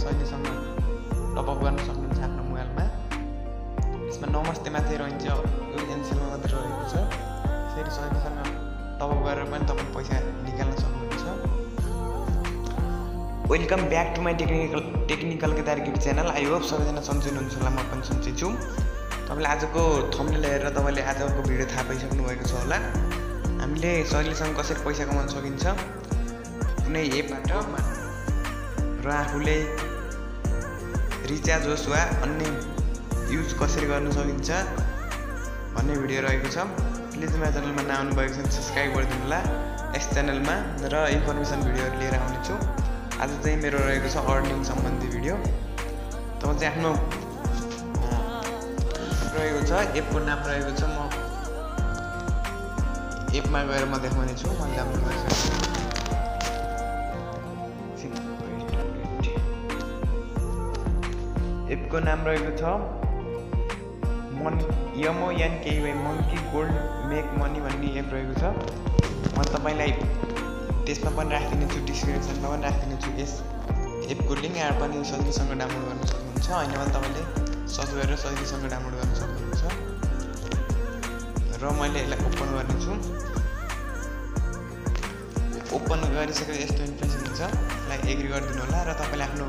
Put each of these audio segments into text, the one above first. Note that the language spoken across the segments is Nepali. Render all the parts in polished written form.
सजिलैसँग टपअप गर्न सक्नुहुन्छ आफ्नो मोबाइलमा। यसमा नमस्ते माथि रहन्छ, यो एनसेलमा मात्र रहेको छ। फेरि सजिलैसँग टपअप गरेर पनि तपाईले पैसा निकाल्न सक्नुहुन्छ। Welcome back to my technical Kedar gift channel. I hope सबैजना सन्चै हुनुहुन्छ होला, म पनि सन्चै छु। तपाईले आजको थम्बनेल हेरेर तपाईले आजको भिडियो थाहा पाइसक्नु भएको छ होला। हामीले सजिलैसँग कसरी पैसा कमाउन सकिन्छ कुनै एपबाट र आफूले रिचार्ज होस् वा अन्य युज कसरी गर्न सकिन्छ भन्ने भिडियो रहेको छ। प्लिज मेरो च्यानलमा नआउनु भएको छ भने सब्स्क्राइब गरिदिनु होला यस च्यानलमा, र इन्फर्मेसन भिडियोहरू लिएर आउनेछु। आज चाहिँ मेरो रहेको छ अर्निङ सम्बन्धी भिडियो। तपाईँ चाहिँ आफ्नो रहेको छ एपको नाम रहेको छ, म एपमा गएर म देखाउने छु। मैले डाउनलोड गरिसकेको छु। एपको नाम रहेको छ MONKEY monkey gold make money भन्ने एप रहेको छ। म तपाईँलाई त्यसमा पनि राखिदिनेछु, डिस्क्रिप्सनमा पनि राखिदिनेछु यस एपको लिङ्क। यहाँ पनि सजिलैसँग डाउनलोड गर्न सक्नुहुन्छ। होइन भने तपाईँले सर्च गरेर सजिलैसँग डाउनलोड गर्न सक्नुहुन्छ। र मैले यसलाई ओपन गर्नेछु। ओपन गरिसकेर यस्तो इन्टरफेस हुन्छ, यसलाई एग्री गरिदिनु होला। र तपाईँले आफ्नो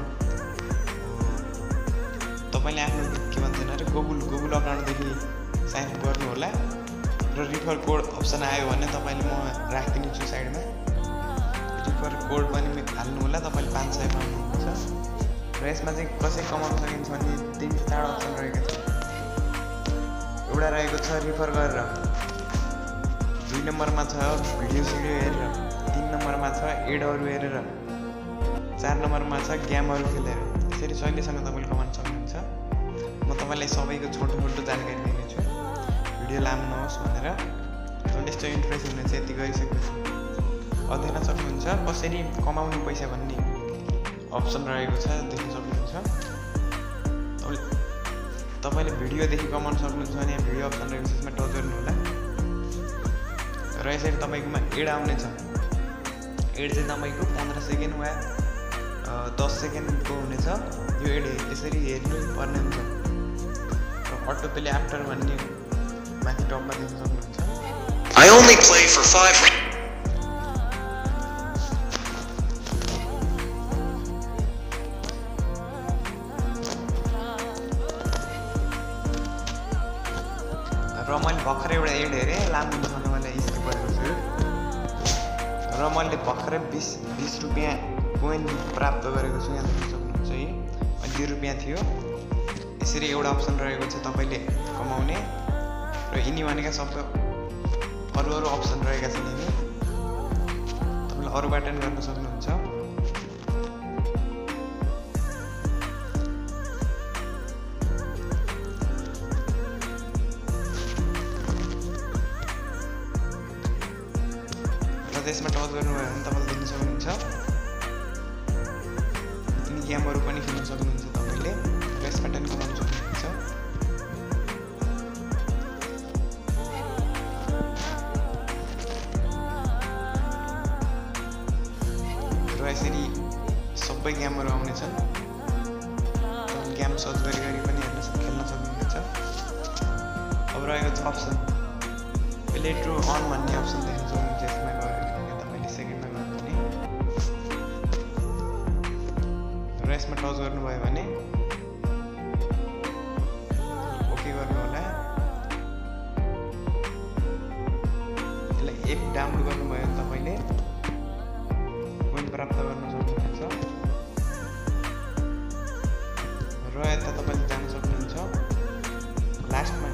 के भन्छन् अरे गुगल अकाउन्टदेखि साइन अप गर्नु होला। र रिफर कोड अप्सन आयो भने तपाईँले म राखिदिनेछु साइडमा। रिफर कोड पनि हाल्नु होला, तपाईँले 500 पाउनुहुन्छ। र यसमा चाहिँ कसरी कमाउन सकिन्छ भन्ने 3-4 अप्सन रहेको छ। एउटा रहेको छ रिफर गरेर, 2 नम्बरमा छ भिडियो हेरेर, 3 नम्बरमा छ एडहरू हेरेर, 4 नम्बरमा छ गेमहरू खेलेर। त्यसरी सजिलैसँग तपाईँले कमाउन सक्नुहुन्छ। म तपाईँलाई सबैको छोटो जानकारी दिनेछु, भिडियो लामो नहोस् भनेर। यस्तो इन्ट्रेस्ट हुनेछ। यति गरिसकेपछि अध्ययन सक्नुहुन्छ कसरी कमाउने पैसा भन्ने अप्सन रहेको छ, देख्न सक्नुहुन्छ। तपाईँले भिडियोदेखि कमाउन सक्नुहुन्छ भने यहाँ भिडियो अप्सन रहेको छ, यसमा टच गर्नु होला। र यसरी तपाईँकोमा एड आउनेछ। एड चाहिँ तपाईँको 15 सेकेन्ड वा 10 सेकेन्डको हुनेछ। यो एड यसरी हेर्नु पर्ने हुन्छ। र अटो प्ले आफ्टर भन्ने माथि टपमा देख्न सक्नुहुन्छ। I only play for 5. र मैले भर्खरै एउटा एड हेरेँ, लामो भन्नु मलाई स्किप गरेको छु। र मैले भर्खरै 20 रुपियाँ कोइन प्राप्त गरेको छु। यहाँ देख्न सक्नुहुन्छ है, 2 रुपियाँ थियो। यसरी एउटा अप्सन रहेको छ तपाईँले कमाउने। र यिनी भनेका सबै अरू अप्सन रहेका छन्। यिनी तपाईँले अरूबाट पनि गर्न सक्नुहुन्छ। त्यसमा टच गर्नुभयो भने तपाईँले देख्न सक्नुहुन्छ। यिनी गेमहरू पनि खेल्न सक्नुहुन्छ तपाईँले। यसबाट पनि कमाउन सक्नुहुन्छ। र यसरी सबै गेमहरू आउनेछन्। गेम सर्च गरी पनि खेल्न सक्नुहुन्छ। अब रहेको छ अप्सन प्ले टु अन भन्ने अप्सन देख्न सक्नुहुन्छ। यसमा गएर सेकेन्डमा गर्नुपर्ने। र यसमा टच गर्नुभयो भने ओके गर्नु होला। यसलाई एप डाउनलोड गर्नुभयो भने तपाईँले कोइन प्राप्त गर्न सक्नुहुन्छ। र यता तपाईँले जान सक्नुहुन्छ। लास्टमा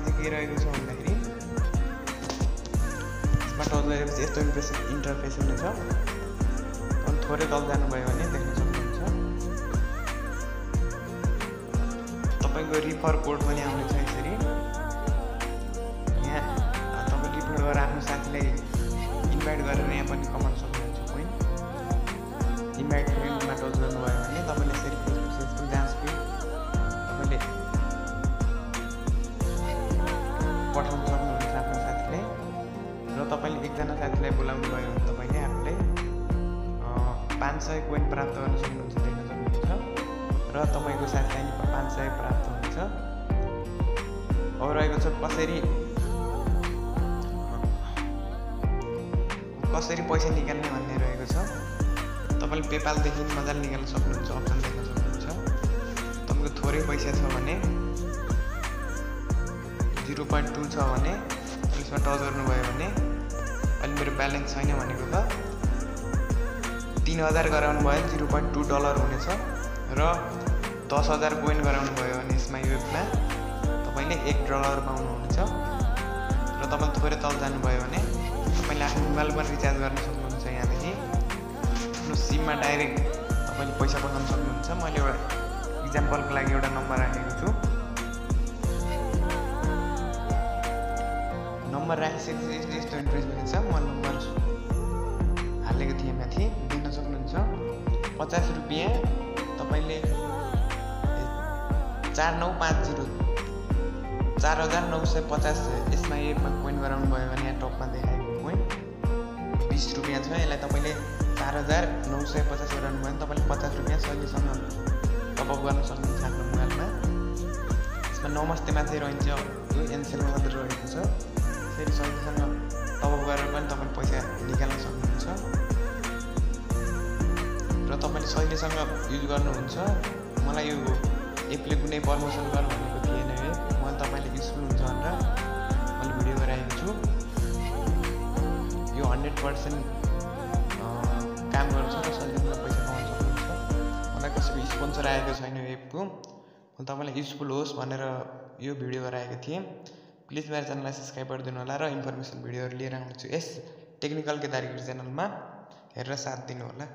चाहिँ के रहेको छ भन्दाखेरि टच गरेपछि यस्तो इन्टरफेस हुनेछ। अनि थोरै तल जानुभयो भने देख्न सक्नुहुन्छ। तपाईँको रिफर कोड पनि आउनेछ। यसरी यहाँ तपाईँ रिफर गरेर आफ्नो साथीलाई इन्भाइट गरेर यहाँ पनि कमाउन सक्नुहुन्छ कोइन। इन्भाइट फ्रेन्डमा टच गर्नुभयो भने तपाईँले यसरी फेसबुक डान्स पे तपाईँले पठाउन सक्नुहुन्छ आफ्नो साथीलाई। र तपाईँले एकजना साथीलाई बोलाउनु भयो भने तपाईँले आफूलाई 500 कोइन प्राप्त गर्न सक्नुहुन्छ, देख्न सक्नुहुन्छ। र तपाईको साथीलाई नि 500 प्राप्त हुन्छ। अब रहेको छ कसरी पैसा निकाल्ने भन्ने रहेको छ। तपाईले पेपालदेखि मजाले निकाल्न सक्नुहुन्छ, अप्सन देख्न सक्नुहुन्छ। तपाईको थोरै पैसा छ भने 0.2 छ भने यसमा टच गर्नुभयो भने अहिले मेरो ब्यालेन्स छैन भनेको त 3000 गराउनु भयो $0.2 हुनेछ र 10,000 कोइन गराउनु भयो भने यसमा यो एपमा तपाईले $1 पाउनुहुनेछ। र तपाईले थोरै तल जानुभयो भने तपाईले आफ्नो मोबाइलमा रिचार्ज गर्न सक्नुहुन्छ। यहाँदेखि आफ्नो सिममा डाइरेक्ट तपाईले पैसा पठाउन सक्नुहुन्छ। मैले एउटा इक्जाम्पलको लागि एउटा नम्बर राखेको छु। नम्बर राखिसकेपछि यस्तो इन्ट्रेस्ट हुनेछ। म नम्बर हालेको थिएँ माथि, देख्न सक्नुहुन्छ। 50 रुपियाँ तपाईले 4950 4950 यसमा एपमा कोइन गराउनु भयो भने यहाँ टपमा देखाएको कोइन 20 रुपियाँ छ। यसलाई तपाईले 4950 गराउनु भयो भने तपाईले 50 रुपियाँ सजिलोसँग टपअप गर्न सक्नुहुन्छ आफ्नो मोबाइलमा। यसमा नमस्ते मात्रै रहन्छ, यो एनसेलमा मात्रै रहेको छ। फेरि सजिलोसँग टपअप गरेर पनि तपाईले पैसा निकाल्न सक्नुहुन्छ र तपाईले सजिलोसँग युज गर्नुहुन्छ। मलाई यो एपले कुनै प्रमोसन गर भनेको थिएन। मैले तपाईले युजफुल हुन्छ भनेर मैले भिडियो गराएको छु। यो 100% काम गर्छ र सजिलोसँग पैसा कमाउन सक्नुहुन्छ। मलाई कसैको स्पोन्सर आएको छैन यो एपको, म तपाईलाई युजफुल होस् भनेर यो भिडियो गराएको थिएँ। प्लिज मेरो च्यानललाई सब्स्क्राइब गरिदिनु होला र इन्फर्मेसन भिडियोहरू लिएर आउँछु यस टेक्निकल केदारगिरी च्यानलमा। हेरेर साथ दिनु होला।